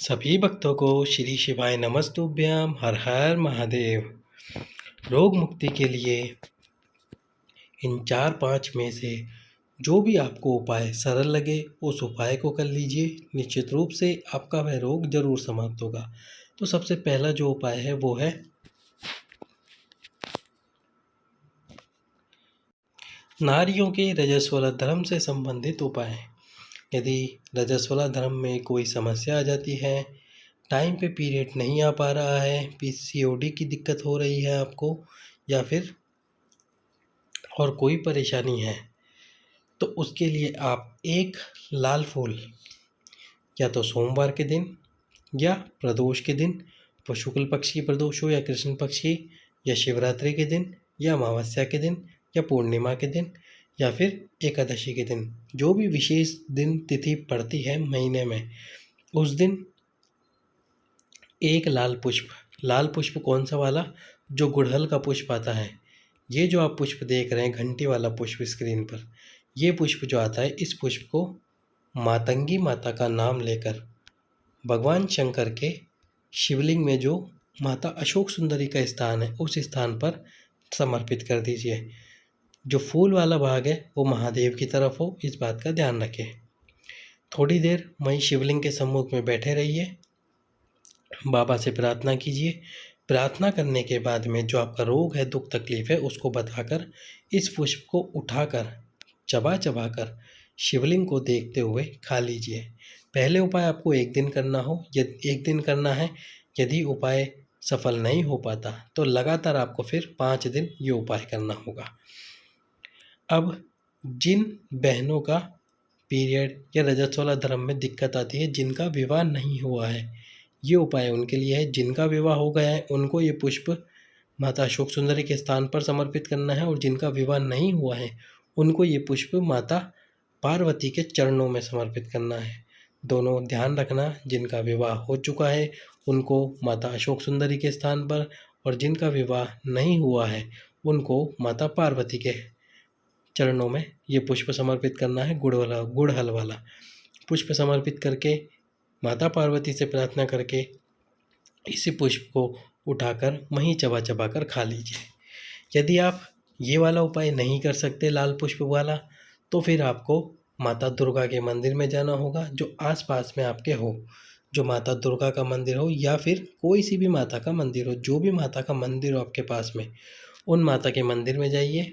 सभी भक्तों को श्री शिवाय नमस्तुभ्यम। हर हर महादेव। रोग मुक्ति के लिए इन 4-5 में से जो भी आपको उपाय सरल लगे उस उपाय को कर लीजिए। निश्चित रूप से आपका वह रोग जरूर समाप्त होगा। तो सबसे पहला जो उपाय है वो है नारियों के रजस्वला धर्म से संबंधित उपाय। यदि रजस्वला धर्म में कोई समस्या आ जाती है, टाइम पे पीरियड नहीं आ पा रहा है, पीसीओडी की दिक्कत हो रही है आपको, या फिर और कोई परेशानी है, तो उसके लिए आप एक लाल फूल या तो सोमवार के दिन या प्रदोष के दिन, वो शुक्ल पक्ष की प्रदोष हो या कृष्ण पक्ष की, या शिवरात्रि के दिन या अमावस्या के दिन या पूर्णिमा के दिन या फिर एकादशी के दिन, जो भी विशेष दिन तिथि पड़ती है महीने में, उस दिन एक लाल पुष्प कौन सा वाला, जो गुड़हल का पुष्प आता है। ये जो आप पुष्प देख रहे हैं, घंटी वाला पुष्प स्क्रीन पर, ये पुष्प जो आता है, इस पुष्प को मातंगी माता का नाम लेकर भगवान शंकर के शिवलिंग में जो माता अशोक सुंदरी का स्थान है, उस स्थान पर समर्पित कर दीजिए। जो फूल वाला भाग है वो महादेव की तरफ हो, इस बात का ध्यान रखें। थोड़ी देर वहीं शिवलिंग के सम्मुख में बैठे रहिए, बाबा से प्रार्थना कीजिए। प्रार्थना करने के बाद में जो आपका रोग है, दुख तकलीफ है, उसको बताकर इस पुष्प को उठाकर चबा चबा कर शिवलिंग को देखते हुए खा लीजिए। पहले उपाय आपको एक दिन करना हो, यदि एक दिन करना है, यदि उपाय सफल नहीं हो पाता तो लगातार आपको फिर 5 दिन ये उपाय करना होगा। अब जिन बहनों का पीरियड या रजस्वला धर्म में दिक्कत आती है, जिनका विवाह नहीं हुआ है, ये उपाय उनके लिए है। जिनका विवाह हो गया है उनको ये पुष्प माता अशोक सुंदरी के स्थान पर समर्पित करना है, और जिनका विवाह नहीं हुआ है उनको ये पुष्प माता पार्वती के चरणों में समर्पित करना है। दोनों ध्यान रखना, जिनका विवाह हो चुका है उनको माता अशोक सुंदरी के स्थान पर, और जिनका विवाह नहीं हुआ है उनको माता पार्वती के चरणों में ये पुष्प समर्पित करना है। गुड़हल वाला पुष्प समर्पित करके माता पार्वती से प्रार्थना करके इसी पुष्प को उठाकर वहीं चबा चबा कर खा लीजिए। यदि आप ये वाला उपाय नहीं कर सकते लाल पुष्प वाला, तो फिर आपको माता दुर्गा के मंदिर में जाना होगा, जो आसपास में आपके हो। जो माता दुर्गा का मंदिर हो या फिर कोई सी भी माता का मंदिर हो, जो भी माता का मंदिर हो आपके पास में, उन माता के मंदिर में जाइए।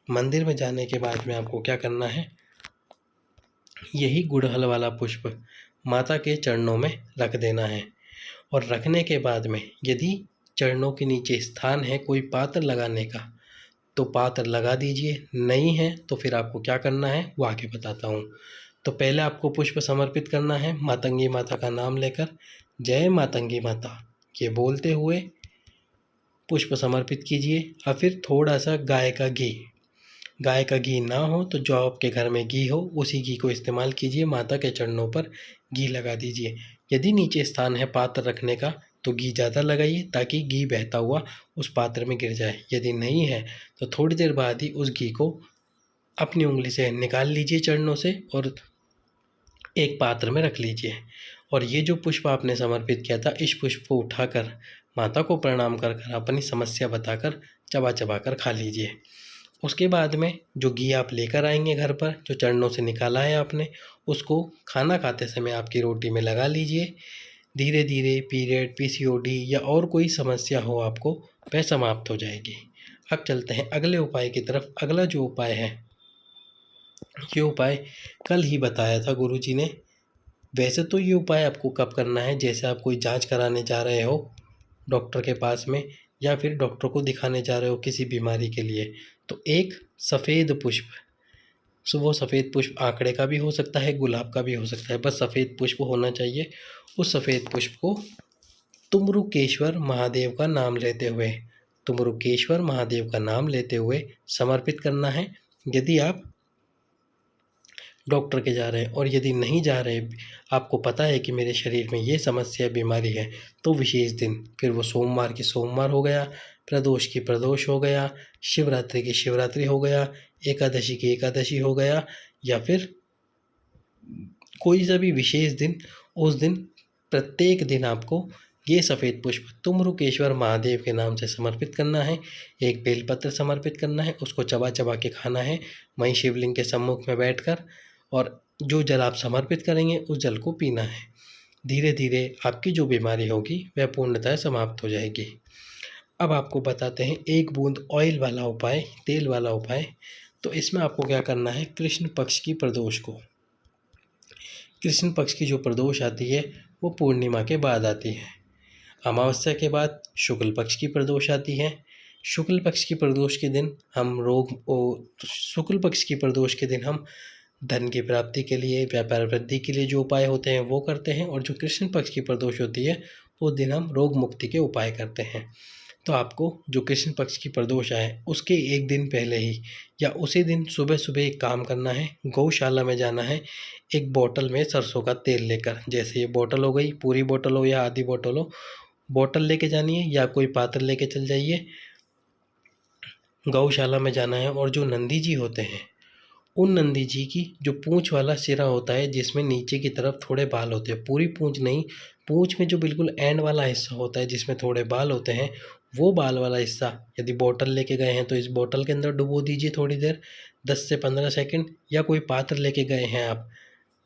मंदिर में जाने के बाद में आपको क्या करना है, यही गुड़हल वाला पुष्प माता के चरणों में रख देना है। और रखने के बाद में यदि चरणों के नीचे स्थान है कोई पात्र लगाने का, तो पात्र लगा दीजिए। नहीं है तो फिर आपको क्या करना है वो आगे बताता हूँ। तो पहले आपको पुष्प समर्पित करना है मातंगी माता का नाम लेकर, जय मातंगी माता ये बोलते हुए पुष्प समर्पित कीजिए। और फिर थोड़ा सा गाय का घी ना हो तो जो आपके घर में घी हो उसी घी को इस्तेमाल कीजिए। माता के चरणों पर घी लगा दीजिए। यदि नीचे स्थान है पात्र रखने का तो घी ज़्यादा लगाइए, ताकि घी बहता हुआ उस पात्र में गिर जाए। यदि नहीं है तो थोड़ी देर बाद ही उस घी को अपनी उंगली से निकाल लीजिए चरणों से, और एक पात्र में रख लीजिए। और ये जो पुष्प आपने समर्पित किया था, इस पुष्प को उठाकर माता को प्रणाम कर कर अपनी समस्या बताकर चबा चबा कर खा लीजिए। उसके बाद में जो घी आप लेकर आएंगे घर पर, जो चरणों से निकाला है आपने, उसको खाना खाते समय आपकी रोटी में लगा लीजिए। धीरे धीरे पीरियड, पीसीओडी या और कोई समस्या हो आपको, वह समाप्त हो जाएगी। अब चलते हैं अगले उपाय की तरफ। अगला जो उपाय है, ये उपाय कल ही बताया था गुरुजी ने। वैसे तो ये उपाय आपको कब करना है, जैसे आप कोई जांच कराने जा रहे हो डॉक्टर के पास में, या फिर डॉक्टर को दिखाने जा रहे हो किसी बीमारी के लिए, तो एक सफ़ेद पुष्प, सो वो सफ़ेद पुष्प आंकड़े का भी हो सकता है, गुलाब का भी हो सकता है, बस सफ़ेद पुष्प होना चाहिए। उस सफ़ेद पुष्प को तुम्रुकेश्वर महादेव का नाम लेते हुए समर्पित करना है। यदि आप डॉक्टर के जा रहे हैं, और यदि नहीं जा रहे, आपको पता है कि मेरे शरीर में ये समस्या बीमारी है, तो विशेष दिन, फिर वो सोमवार की सोमवार हो गया, प्रदोष की प्रदोष हो गया, शिवरात्रि की शिवरात्रि हो गया, एकादशी की एकादशी हो गया, या फिर कोई सा भी विशेष दिन, उस दिन प्रत्येक दिन आपको ये सफ़ेद पुष्प तुम्रुकेश्वर महादेव के नाम से समर्पित करना है। एक बेलपत्र समर्पित करना है, उसको चबा चबा के खाना है वहीं शिवलिंग के सम्मुख में बैठकर, और जो जल आप समर्पित करेंगे उस जल को पीना है। धीरे धीरे आपकी जो बीमारी होगी वह पूर्णतः समाप्त हो जाएगी। अब आपको बताते हैं एक बूंद ऑयल वाला उपाय, तेल वाला उपाय। तो इसमें आपको क्या करना है, कृष्ण पक्ष की प्रदोष को, कृष्ण पक्ष की जो प्रदोष आती है वो पूर्णिमा के बाद आती है। अमावस्या के बाद शुक्ल पक्ष की प्रदोष आती है। शुक्ल पक्ष की प्रदोष के दिन हम शुक्ल पक्ष की प्रदोष के दिन हम धन की प्राप्ति के लिए, व्यापार वृद्धि के लिए जो उपाय होते हैं वो करते हैं, और जो कृष्ण पक्ष की प्रदोष होती है उस दिन हम रोग मुक्ति के उपाय करते हैं। तो आपको जो कृष्ण पक्ष की प्रदोष आए उसके एक दिन पहले ही या उसी दिन सुबह सुबह एक काम करना है, गौशाला में जाना है, एक बोतल में सरसों का तेल लेकर, जैसे ये बोतल हो गई, पूरी बोतल हो या आधी बोतल हो, बोतल लेके जानी है या कोई पात्र लेके चल जाइए। गौशाला में जाना है और जो नंदी जी होते हैं उन नंदी जी की जो पूँछ वाला सिरा होता है जिसमें नीचे की तरफ थोड़े बाल होते हैं, पूरी पूँछ नहीं, पूँछ में जो बिल्कुल एंड वाला हिस्सा होता है जिसमें थोड़े बाल होते हैं, वो बाल वाला हिस्सा यदि बोतल लेके गए हैं तो इस बोतल के अंदर डुबो दीजिए थोड़ी देर, 10 से 15 सेकंड, या कोई पात्र लेके गए हैं आप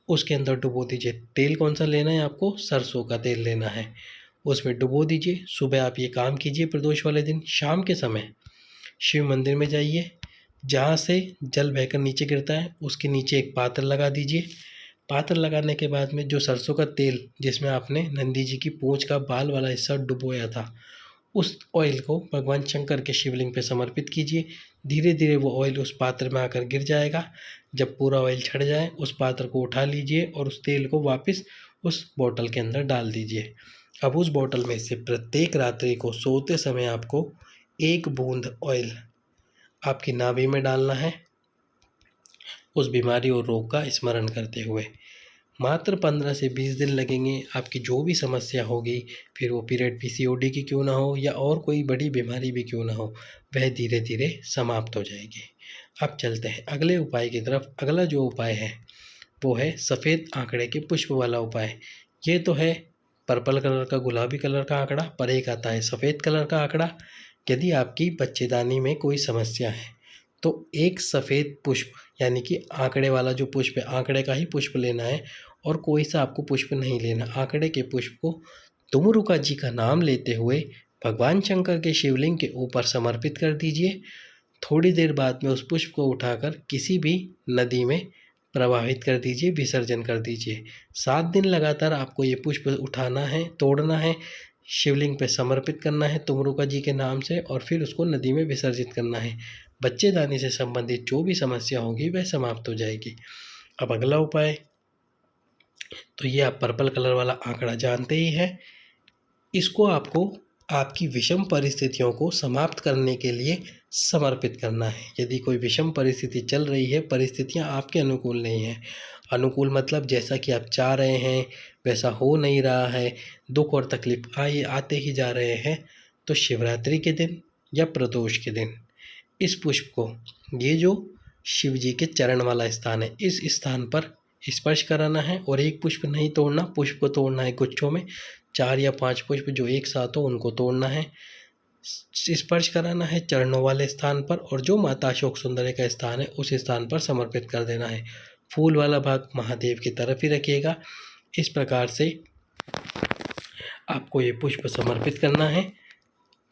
उसके अंदर डुबो दीजिए। तेल कौन सा लेना है आपको, सरसों का तेल लेना है, उसमें डुबो दीजिए। सुबह आप ये काम कीजिए प्रदोष वाले दिन, शाम के समय शिव मंदिर में जाइए, जहाँ से जल बहकर नीचे गिरता है उसके नीचे एक पात्र लगा दीजिए। पात्र लगाने के बाद में जो सरसों का तेल जिसमें आपने नंदी जी की पूँछ का बाल वाला हिस्सा डुबोया था, उस ऑयल को भगवान शंकर के शिवलिंग पे समर्पित कीजिए। धीरे धीरे वो ऑयल उस पात्र में आकर गिर जाएगा। जब पूरा ऑयल छड़ जाए उस पात्र को उठा लीजिए और उस तेल को वापस उस बोतल के अंदर डाल दीजिए। अब उस बोतल में से प्रत्येक रात्रि को सोते समय आपको एक बूंद ऑयल आपकी नाभि में डालना है, उस बीमारी और रोग का स्मरण करते हुए। मात्र 15 से 20 दिन लगेंगे, आपकी जो भी समस्या होगी, फिर वो पीरियड पीसीओडी की क्यों ना हो या और कोई बड़ी बीमारी भी क्यों ना हो, वह धीरे धीरे समाप्त हो जाएगी। अब चलते हैं अगले उपाय की तरफ। अगला जो उपाय है वो है सफ़ेद आंकड़े के पुष्प वाला उपाय। ये तो है पर्पल कलर का, गुलाबी कलर का आंकड़ा, पर एक आता है सफ़ेद कलर का आंकड़ा। यदि आपकी बच्चेदानी में कोई समस्या है तो एक सफ़ेद पुष्प यानी कि आंकड़े वाला जो पुष्प है, आंकड़े का ही पुष्प लेना है और कोई सा आपको पुष्प नहीं लेना। आंकड़े के पुष्प को तुमुरुका जी का नाम लेते हुए भगवान शंकर के शिवलिंग के ऊपर समर्पित कर दीजिए। थोड़ी देर बाद में उस पुष्प को उठाकर किसी भी नदी में प्रवाहित कर दीजिए, विसर्जन कर दीजिए। 7 दिन लगातार आपको ये पुष्प उठाना है, तोड़ना है, शिवलिंग पे समर्पित करना है तुमरुका जी के नाम से, और फिर उसको नदी में विसर्जित करना है। बच्चेदानी से संबंधित जो भी समस्या होगी वह समाप्त हो जाएगी। अब अगला उपाय, तो ये आप पर्पल कलर वाला आंकड़ा जानते ही हैं। इसको आपको आपकी विषम परिस्थितियों को समाप्त करने के लिए समर्पित करना है। यदि कोई विषम परिस्थिति चल रही है, परिस्थितियां आपके अनुकूल नहीं हैं, अनुकूल मतलब जैसा कि आप चाह रहे हैं वैसा हो नहीं रहा है, दुख और तकलीफ आते ही जा रहे हैं, तो शिवरात्रि के दिन या प्रदोष के दिन इस पुष्प को, ये जो शिव जी के चरण वाला स्थान है, इस स्थान पर स्पर्श कराना है और एक पुष्प नहीं तोड़ना, पुष्प को तोड़ना है गुच्छों में, 4 या 5 पुष्प जो एक साथ हो उनको तोड़ना है, स्पर्श कराना है चरणों वाले स्थान पर, और जो माता अशोक सुंदरी का स्थान है उस स्थान पर समर्पित कर देना है। फूल वाला भाग महादेव की तरफ ही रखिएगा। इस प्रकार से आपको ये पुष्प समर्पित करना है।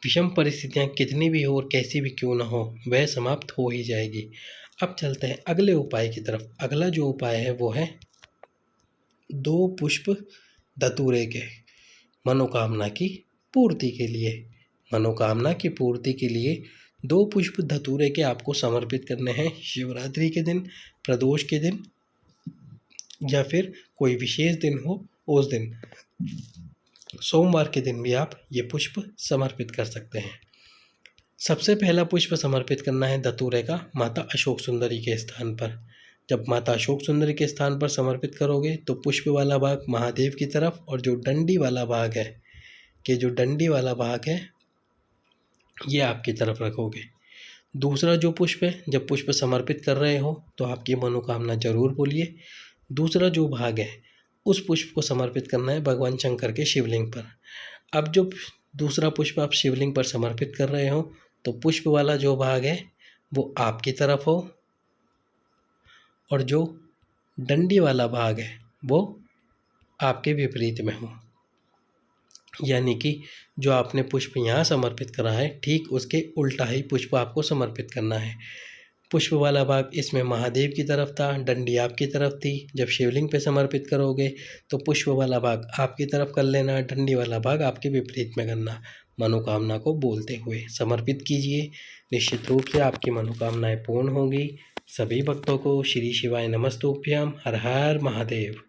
विषम परिस्थितियाँ कितनी भी हो और कैसी भी क्यों ना हो, वह समाप्त हो ही जाएगी। अब चलते हैं अगले उपाय की तरफ। अगला जो उपाय है वो है 2 पुष्प धतूरे के, मनोकामना की पूर्ति के लिए। मनोकामना की पूर्ति के लिए 2 पुष्प धतूरे के आपको समर्पित करने हैं शिवरात्रि के दिन, प्रदोष के दिन, या फिर कोई विशेष दिन हो उस दिन। सोमवार के दिन भी आप ये पुष्प समर्पित कर सकते हैं। सबसे पहला पुष्प समर्पित करना है धतूरे का माता अशोक सुंदरी के स्थान पर। जब माता अशोक सुंदरी के स्थान पर समर्पित करोगे तो पुष्प वाला भाग महादेव की तरफ, और जो डंडी वाला भाग है, कि जो डंडी वाला भाग है ये आपकी तरफ रखोगे। दूसरा जो पुष्प है, जब पुष्प समर्पित कर रहे हो तो आपकी मनोकामना जरूर बोलिए। दूसरा जो भाग है उस पुष्प को समर्पित करना है भगवान शंकर के शिवलिंग पर। अब जो दूसरा पुष्प आप शिवलिंग पर समर्पित कर रहे हो तो पुष्प वाला जो भाग है वो आपकी तरफ हो और जो डंडी वाला भाग है वो आपके विपरीत में हो। यानी कि जो आपने पुष्प यहाँ समर्पित करा है ठीक उसके उल्टा ही पुष्प आपको समर्पित करना है। पुष्प वाला भाग इसमें महादेव की तरफ था, डंडी आपकी तरफ थी। जब शिवलिंग पे समर्पित करोगे तो पुष्प वाला भाग आपकी तरफ कर लेना, डंडी वाला भाग आपके विपरीत में करना। मनोकामना को बोलते हुए समर्पित कीजिए, निश्चित रूप से आपकी मनोकामनाएं पूर्ण होंगी। सभी भक्तों को श्री शिवाय नमस्तुभ्यम। हर हर महादेव।